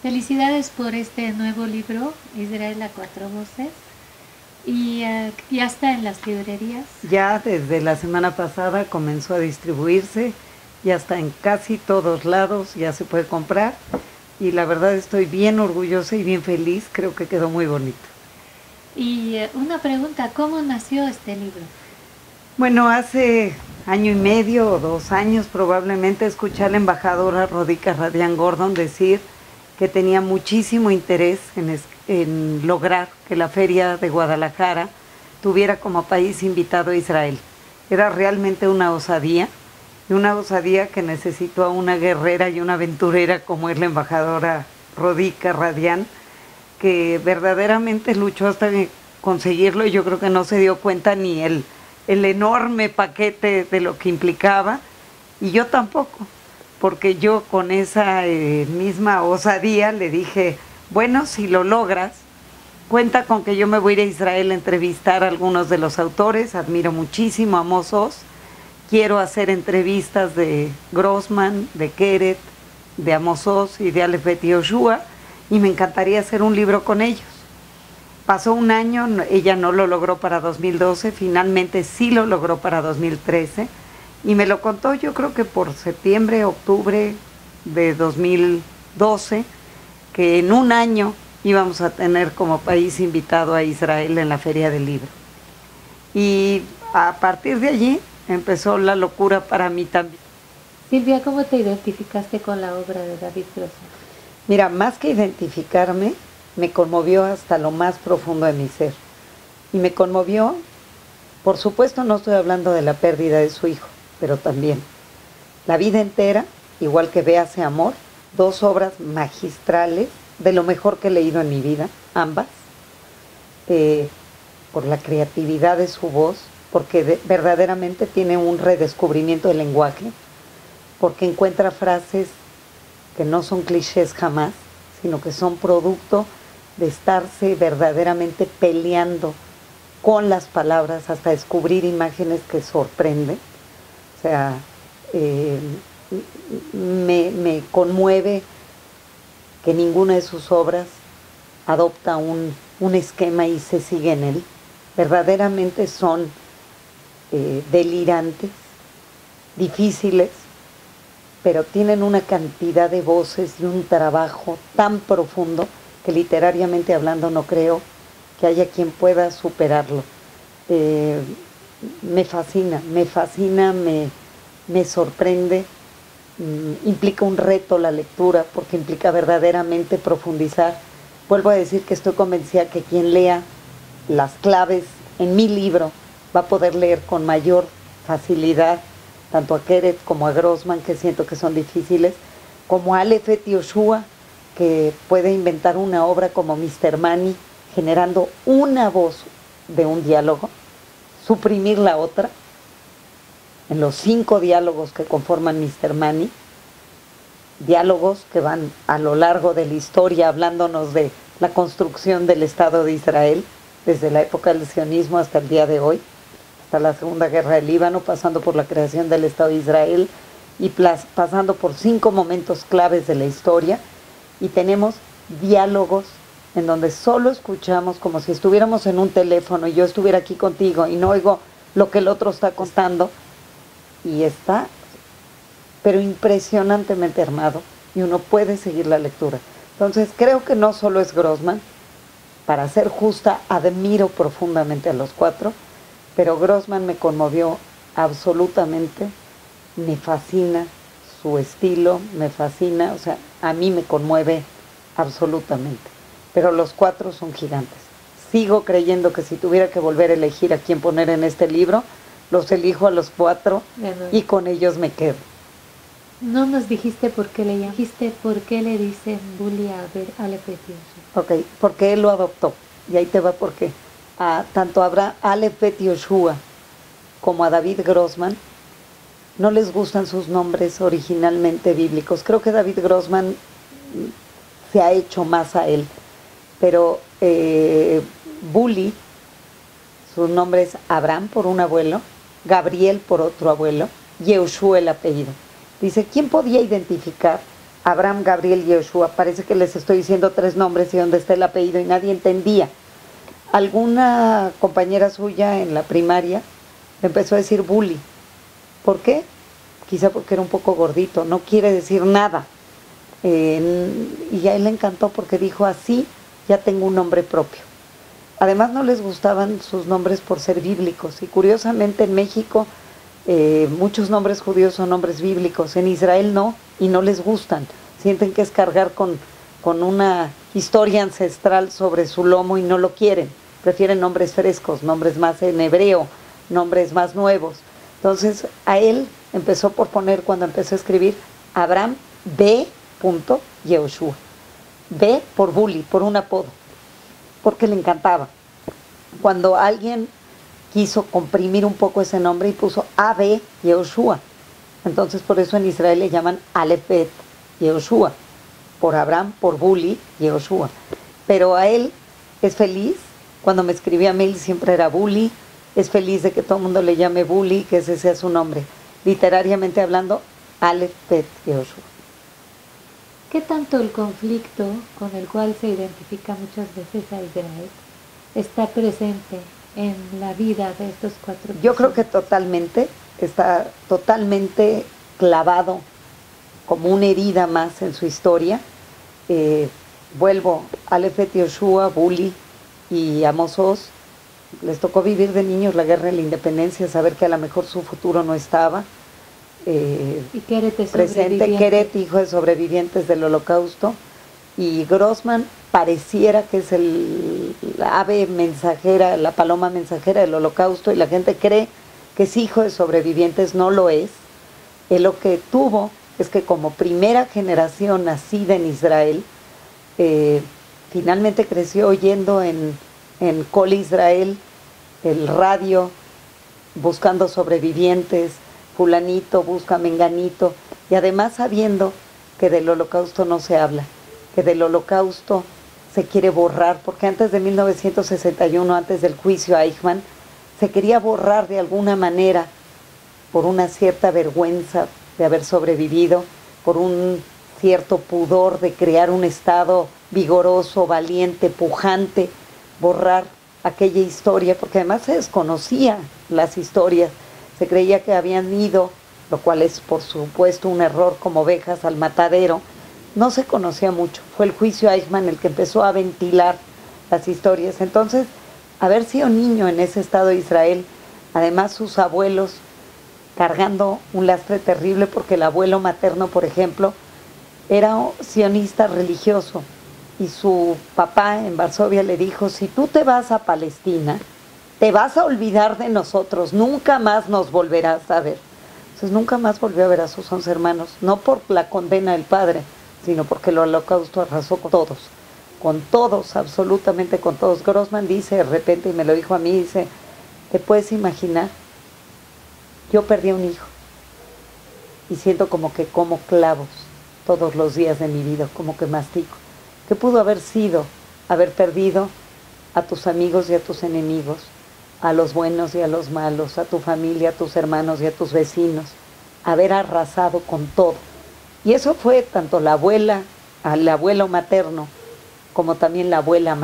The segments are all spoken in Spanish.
Felicidades por este nuevo libro, Israel a cuatro voces. ¿Y ya está en las librerías? Ya desde la semana pasada comenzó a distribuirse, ya está en casi todos lados, ya se puede comprar. Y la verdad estoy bien orgullosa y bien feliz, creo que quedó muy bonito. Y una pregunta, ¿cómo nació este libro? Bueno, hace año y medio o 2 años probablemente escuché a la embajadora Rodica Radian Gordon decir que tenía muchísimo interés en lograr que la Feria de Guadalajara tuviera como país invitado a Israel. Era realmente una osadía, y una osadía que necesitó a una guerrera y una aventurera como es la embajadora Rodica Radian, que verdaderamente luchó hasta conseguirlo, y yo creo que no se dio cuenta ni el enorme paquete de lo que implicaba, y yo tampoco, porque yo con esa misma osadía le dije, bueno, si lo logras, cuenta con que yo me voy a ir a Israel a entrevistar a algunos de los autores, admiro muchísimo a Amos Oz, quiero hacer entrevistas de Grossman, de Keret, de Amos Oz y de Aleph Bet Yoshua, y me encantaría hacer un libro con ellos. Pasó un año, ella no lo logró para 2012, finalmente sí lo logró para 2013, y me lo contó yo creo que por septiembre, octubre de 2012, que en un año íbamos a tener como país invitado a Israel en la Feria del Libro. Y a partir de allí empezó la locura para mí también. Silvia, ¿cómo te identificaste con la obra de David Grossman? Mira, más que identificarme, me conmovió hasta lo más profundo de mi ser. Y me conmovió, por supuesto no estoy hablando de la pérdida de su hijo, pero también la vida entera, igual que Véase Amor, 2 obras magistrales, de lo mejor que he leído en mi vida, ambas, por la creatividad de su voz, porque verdaderamente tiene un redescubrimiento del lenguaje, porque encuentra frases que no son clichés jamás, sino que son producto de estarse verdaderamente peleando con las palabras hasta descubrir imágenes que sorprenden. O sea, me conmueve que ninguna de sus obras adopta un esquema y se sigue en él. Verdaderamente son delirantes, difíciles, pero tienen una cantidad de voces y un trabajo tan profundo que literariamente hablando no creo que haya quien pueda superarlo. Me fascina, me sorprende, implica un reto la lectura porque implica verdaderamente profundizar. Vuelvo a decir que estoy convencida que quien lea las claves en mi libro va a poder leer con mayor facilidad tanto a Keret como a Grossman, que siento que son difíciles, como a Aleph Bet Yoshua, que puede inventar una obra como Mr. Money, generando una voz de un diálogo, suprimir la otra, en los 5 diálogos que conforman Mr. Money, diálogos que van a lo largo de la historia hablándonos de la construcción del Estado de Israel, desde la época del sionismo hasta el día de hoy, hasta la Segunda Guerra del Líbano, pasando por la creación del Estado de Israel y pasando por 5 momentos claves de la historia, y tenemos diálogos en donde solo escuchamos como si estuviéramos en un teléfono y yo estuviera aquí contigo y no oigo lo que el otro está contando, y está pero impresionantemente armado y uno puede seguir la lectura. Entonces creo que no solo es Grossman, para ser justa admiro profundamente a los 4, pero Grossman me conmovió absolutamente, me fascina su estilo, me fascina, o sea, a mí me conmueve absolutamente, pero los 4 son gigantes. Sigo creyendo que si tuviera que volver a elegir a quién poner en este libro, los elijo a los 4 y con ellos me quedo. No nos dijiste por qué le dijiste, por qué le dicen bully a Aleph Bet Yoshua. Ok, porque él lo adoptó, y ahí te va por qué. Tanto a Aleph Bet Yoshua como a David Grossman no les gustan sus nombres originalmente bíblicos. Creo que David Grossman se ha hecho más a él, pero eh, Bully, su nombre es Abraham por un abuelo, Gabriel por otro abuelo, Yehoshua el apellido. Dice, ¿quién podía identificar Abraham, Gabriel y Yehoshua? Parece que les estoy diciendo 3 nombres y dónde está el apellido y nadie entendía. Alguna compañera suya en la primaria le empezó a decir Bully. ¿Por qué? Quizá porque era un poco gordito, no quiere decir nada. Y a él le encantó porque dijo, así ya tengo un nombre propio. Además no les gustaban sus nombres por ser bíblicos. Y curiosamente en México muchos nombres judíos son nombres bíblicos. En Israel no, y no les gustan. Sienten que es cargar con una historia ancestral sobre su lomo y no lo quieren. Prefieren nombres frescos, nombres más en hebreo, nombres más nuevos. Entonces a él empezó por poner, cuando empezó a escribir, Abraham B. Yehoshua. B por Bully, por un apodo, porque le encantaba. Cuando alguien quiso comprimir un poco ese nombre y puso AB Yehoshua, entonces por eso en Israel le llaman Aleph Bet Yehoshua, por Abraham, por Bully, Yehoshua. Pero a él es feliz, cuando me escribía mail siempre era Bully, es feliz de que todo el mundo le llame Bully, que ese sea su nombre. Literariamente hablando, Aleph Bet Yehoshua. ¿Qué tanto el conflicto con el cual se identifica muchas veces a Israel está presente en la vida de estos 4 personas? Yo creo que totalmente, está totalmente clavado como una herida más en su historia. Vuelvo, Aleph Bet Yehoshua, Bully y Amos Oz, les tocó vivir de niños la guerra de la independencia, saber que a lo mejor su futuro no estaba. Y Keret es presente, Keret, hijo de sobrevivientes del Holocausto, y Grossman pareciera que es la ave mensajera, la paloma mensajera del Holocausto, y la gente cree que es hijo de sobrevivientes, no lo es. Él lo que tuvo es que como primera generación nacida en Israel, finalmente creció oyendo en Kol Israel, el radio, buscando sobrevivientes, fulanito busca menganito, y además sabiendo que del Holocausto no se habla, que del Holocausto se quiere borrar, porque antes de 1961, antes del juicio a Eichmann, se quería borrar de alguna manera por una cierta vergüenza de haber sobrevivido, por un cierto pudor de crear un Estado vigoroso, valiente, pujante, borrar aquella historia, porque además se desconocían las historias. Se creía que habían ido, lo cual es por supuesto un error, como ovejas al matadero. No se conocía mucho. Fue el juicio Eichmann el que empezó a ventilar las historias. Entonces, haber sido niño en ese estado de Israel, además sus abuelos cargando un lastre terrible, porque el abuelo materno, por ejemplo, era sionista religioso, y su papá en Varsovia le dijo, si tú te vas a Palestina, te vas a olvidar de nosotros, nunca más nos volverás a ver. Entonces nunca más volvió a ver a sus 11 hermanos, no por la condena del padre, sino porque el Holocausto arrasó con todos, absolutamente con todos. Grossman dice de repente, y me lo dijo a mí, dice, ¿te puedes imaginar? Yo perdí a un hijo y siento como que como clavos todos los días de mi vida, como que mastico. ¿Qué pudo haber sido haber perdido a tus amigos y a tus enemigos, a los buenos y a los malos, a tu familia, a tus hermanos y a tus vecinos, haber arrasado con todo? Y eso fue tanto la abuela, al abuelo materno, como también la abuela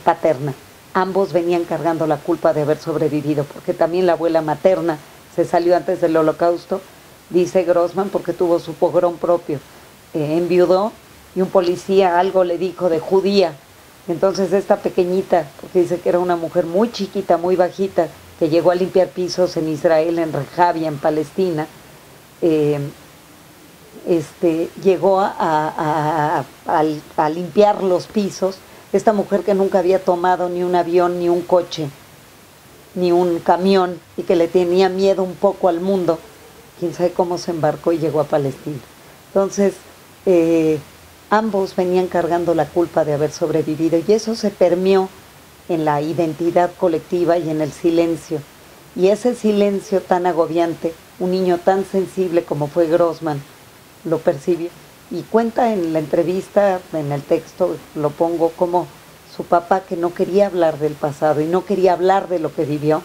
paterna. Ambos venían cargando la culpa de haber sobrevivido, porque también la abuela materna se salió antes del Holocausto, dice Grossman, porque tuvo su pogrón propio. Enviudó y un policía algo le dijo de judía. Entonces esta pequeñita, porque dice que era una mujer muy chiquita, muy bajita, que llegó a limpiar pisos en Israel, en Rehavia, en Palestina, llegó a limpiar los pisos. Esta mujer que nunca había tomado ni un avión, ni un coche, ni un camión, y que le tenía miedo un poco al mundo, quién sabe cómo se embarcó y llegó a Palestina. Entonces, ambos venían cargando la culpa de haber sobrevivido, y eso se permeó en la identidad colectiva y en el silencio. Y ese silencio tan agobiante, un niño tan sensible como fue Grossman, lo percibió. Y cuenta en la entrevista, en el texto, lo pongo como su papá, que no quería hablar del pasado y no quería hablar de lo que vivió,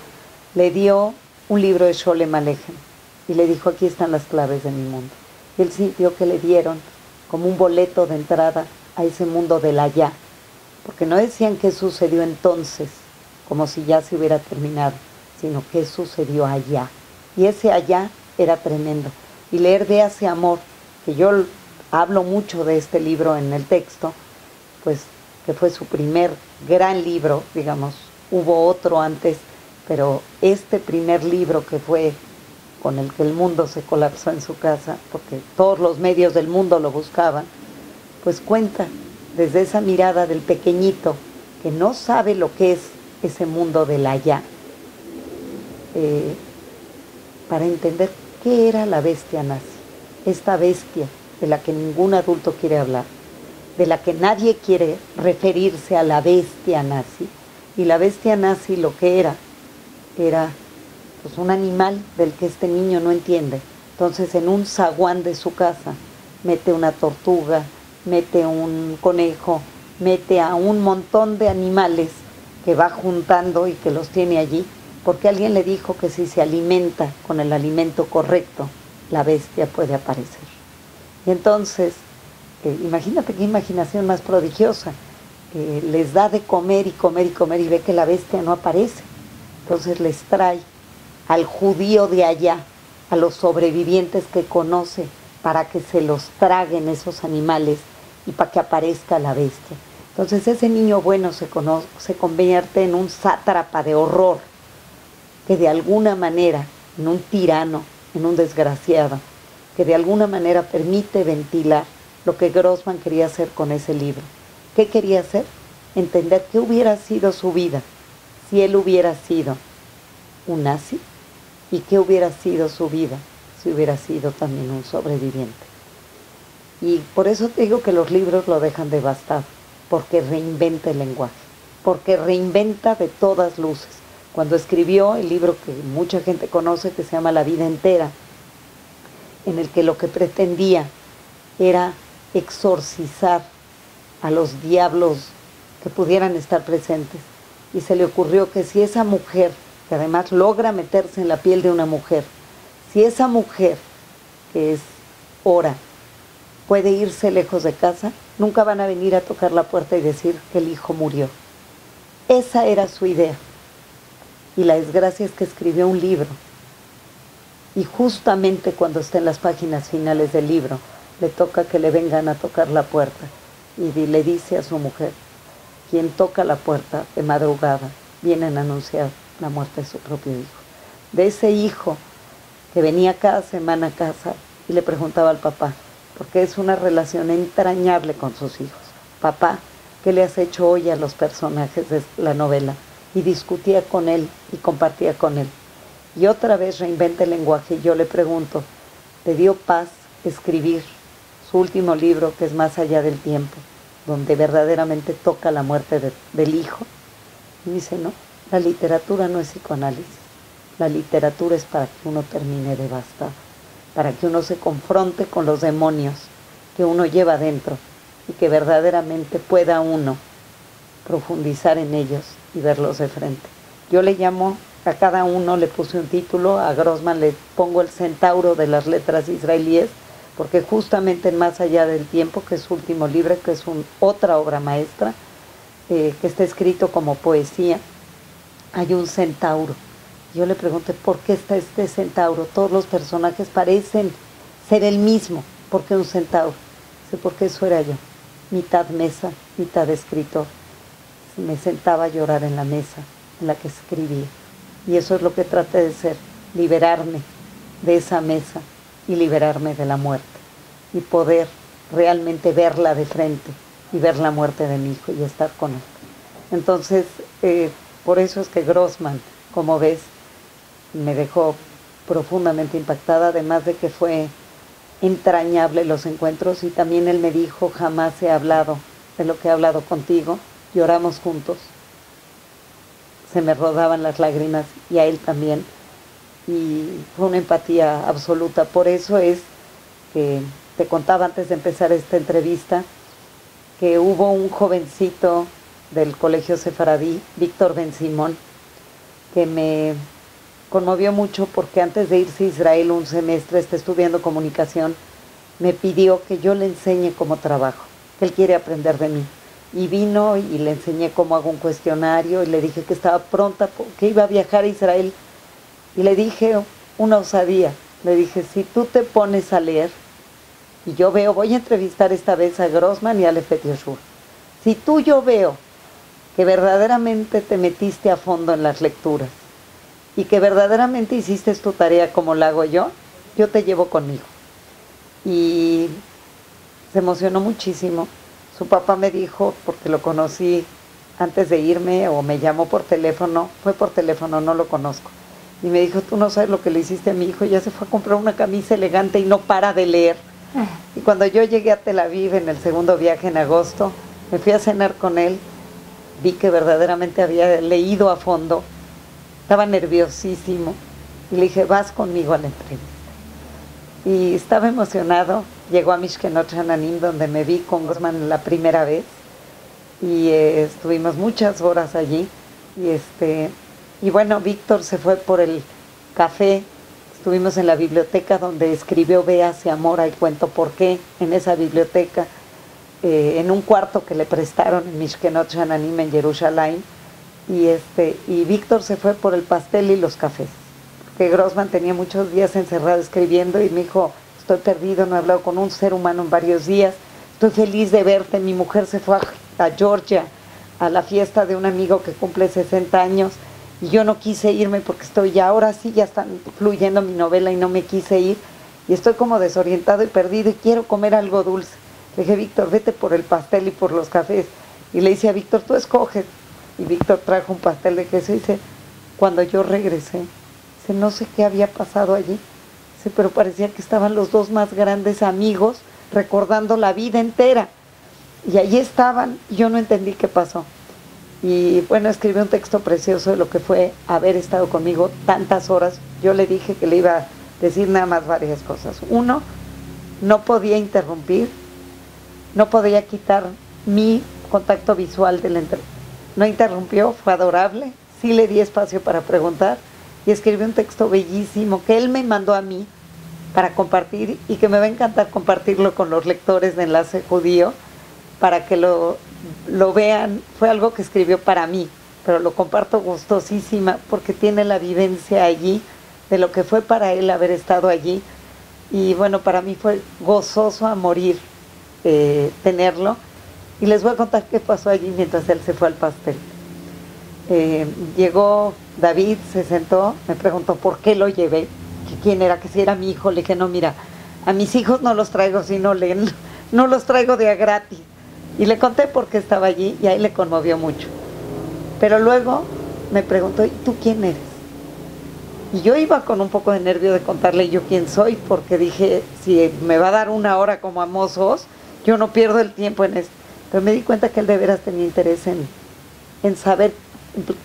le dio un libro de Sholem Aleichem y le dijo: aquí están las claves de mi mundo. Y él sintió que le dieron como un boleto de entrada a ese mundo del allá, porque no decían qué sucedió entonces, como si ya se hubiera terminado, sino qué sucedió allá. Y ese allá era tremendo. Y leer de ese amor, que yo hablo mucho de este libro en el texto, pues que fue su primer gran libro, digamos, hubo otro antes, pero este primer libro que fue con el que el mundo se colapsó en su casa, porque todos los medios del mundo lo buscaban, pues cuenta desde esa mirada del pequeñito que no sabe lo que es ese mundo del allá, para entender qué era la bestia nazi, esta bestia de la que ningún adulto quiere hablar, de la que nadie quiere referirse a la bestia nazi. Y la bestia nazi lo que era pues un animal del que este niño no entiende. Entonces en un zaguán de su casa mete una tortuga, mete un conejo, mete a un montón de animales que va juntando y que los tiene allí, porque alguien le dijo que si se alimenta con el alimento correcto, la bestia puede aparecer. Y entonces, imagínate qué imaginación más prodigiosa. Les da de comer y comer y comer y ve que la bestia no aparece. Entonces les trae al judío de allá, a los sobrevivientes que conoce, para que se los traguen esos animales y para que aparezca la bestia. Entonces ese niño bueno se convierte en un sátrapa de horror, que de alguna manera, en un tirano, en un desgraciado, que de alguna manera permite ventilar lo que Grossman quería hacer con ese libro. ¿Qué quería hacer? Entender qué hubiera sido su vida si él hubiera sido un nazi, y qué hubiera sido su vida si hubiera sido también un sobreviviente. Y por eso te digo que los libros lo dejan devastado, porque reinventa el lenguaje, porque reinventa de todas luces. Cuando escribió el libro que mucha gente conoce, que se llama La vida entera, en el que lo que pretendía era exorcizar a los diablos que pudieran estar presentes, y se le ocurrió que si esa mujer, que además logra meterse en la piel de una mujer, si esa mujer, que es Ora, puede irse lejos de casa, nunca van a venir a tocar la puerta y decir que el hijo murió. Esa era su idea. Y la desgracia es que escribió un libro, y justamente cuando está en las páginas finales del libro, le toca que le vengan a tocar la puerta, y le dice a su mujer: quien toca la puerta de madrugada, vienen a anunciar la muerte de su propio hijo. De ese hijo que venía cada semana a casa y le preguntaba al papá, porque es una relación entrañable con sus hijos: papá, ¿qué le has hecho hoy a los personajes de la novela? Y discutía con él y compartía con él. Y otra vez reinventa el lenguaje, y yo le pregunto: ¿te dio paz escribir su último libro, que es Más allá del tiempo, donde verdaderamente toca la muerte del hijo? Y dice: no, la literatura no es psicoanálisis. La literatura es para que uno termine devastado, para que uno se confronte con los demonios que uno lleva dentro y que verdaderamente pueda uno profundizar en ellos y verlos de frente. Yo le llamo, a cada uno le puse un título. A Grossman le pongo el centauro de las letras israelíes, porque justamente en Más allá del tiempo, que es su último libro, que es otra obra maestra, que está escrito como poesía, hay un centauro. Yo le pregunté: ¿por qué está este centauro? Todos los personajes parecen ser el mismo. ¿Por qué un centauro? Dice: porque eso era yo, mitad mesa, mitad escritor. Me sentaba a llorar en la mesa en la que escribía. Y eso es lo que traté de ser: liberarme de esa mesa y liberarme de la muerte, y poder realmente verla de frente y ver la muerte de mi hijo y estar con él. Entonces, por eso es que Grossman, como ves, me dejó profundamente impactada, además de que fue entrañable los encuentros. Y también él me dijo: jamás he hablado de lo que he hablado contigo. Lloramos juntos, se me rodaban las lágrimas, y a él también, y fue una empatía absoluta. Por eso es que te contaba antes de empezar esta entrevista que hubo un jovencito del Colegio Sefaradí, Víctor Ben Simón, que me conmovió mucho porque antes de irse a Israel un semestre, está estudiando comunicación, me pidió que yo le enseñe cómo trabajo, que él quiere aprender de mí. Y vino y le enseñé cómo hago un cuestionario y le dije que estaba pronta, que iba a viajar a Israel. Y le dije una osadía, le dije, si tú te pones a leer, y yo veo, voy a entrevistar esta vez a Grossman y a Lefet Yoshua. Si yo veo que verdaderamente te metiste a fondo en las lecturas y que verdaderamente hiciste tu tarea como la hago yo te llevo conmigo. Y se emocionó muchísimo. Su papá me dijo, porque lo conocí antes de irme, o me llamó por teléfono, fue por teléfono, no lo conozco. Y me dijo, tú no sabes lo que le hiciste a mi hijo, ya se fue a comprar una camisa elegante y no para de leer. Y cuando yo llegué a Tel Aviv en el segundo viaje en agosto, me fui a cenar con él, vi que verdaderamente había leído a fondo, estaba nerviosísimo, y le dije, vas conmigo a la entrevista. Y estaba emocionado, llegó a Mishkenot Shananim, donde me vi con Grossman la primera vez, y estuvimos muchas horas allí, y bueno, Víctor se fue por el café, estuvimos en la biblioteca donde escribió Véase Amora y cuento por qué, en esa biblioteca, en un cuarto que le prestaron en Mishkenot Shananim en Jerusalén, y Víctor se fue por el pastel y los cafés, porque Grossman tenía muchos días encerrado escribiendo y me dijo, estoy perdido, no he hablado con un ser humano en varios días, estoy feliz de verte. Mi mujer se fue a Georgia a la fiesta de un amigo que cumple 60 años y yo no quise irme porque ahora sí ya está fluyendo mi novela y no me quise ir y estoy como desorientado y perdido y quiero comer algo dulce. Le dije, Víctor, vete por el pastel y por los cafés. Y le dice a Víctor, tú escoges. Y Víctor trajo un pastel de queso y dice, cuando yo regresé, no sé qué había pasado allí, pero parecía que estaban los dos más grandes amigos recordando la vida entera. Y allí estaban, y yo no entendí qué pasó. Y bueno, escribí un texto precioso de lo que fue haber estado conmigo tantas horas. Yo le dije que le iba a decir nada más varias cosas. Uno, no podía interrumpir, no podía quitar mi contacto visual de la entrevista. No interrumpió, fue adorable, sí le di espacio para preguntar y escribí un texto bellísimo que él me mandó a mí para compartir y que me va a encantar compartirlo con los lectores de Enlace Judío para que lo vean. Fue algo que escribió para mí, pero lo comparto gustosísima porque tiene la vivencia allí de lo que fue para él haber estado allí. Y bueno, para mí fue gozoso a morir tenerlo. Y les voy a contar qué pasó allí mientras él se fue al pastel. Llegó David, se sentó, me preguntó por qué lo llevé, que quién era, que si era mi hijo. Le dije, no, mira, a mis hijos no los traigo si no leen, no los traigo de a gratis. Y le conté por qué estaba allí y ahí le conmovió mucho. Pero luego me preguntó, ¿y tú quién eres? Y yo iba con un poco de nervio de contarle yo quién soy, porque dije, si me va a dar una hora como a mozos, yo no pierdo el tiempo en esto. Pero me di cuenta que él de veras tenía interés en saber,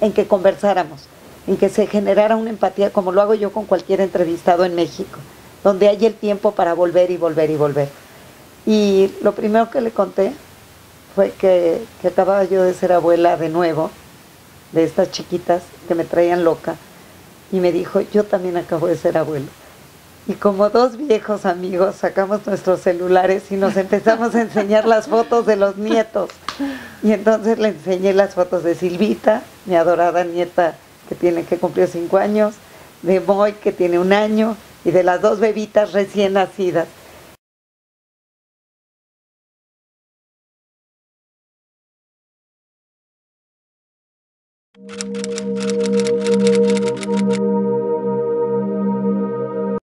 en que conversáramos, en que se generara una empatía, como lo hago yo con cualquier entrevistado en México, donde hay el tiempo para volver y volver y volver. Y lo primero que le conté fue que acababa yo de ser abuela de nuevo, de estas chiquitas que me traían loca, y me dijo, yo también acabo de ser abuelo. Y como dos viejos amigos sacamos nuestros celulares y nos empezamos a enseñar las fotos de los nietos. Y entonces le enseñé las fotos de Silvita, mi adorada nieta que cumplió 5 años, de Moy, que tiene 1 año, y de las 2 bebitas recién nacidas.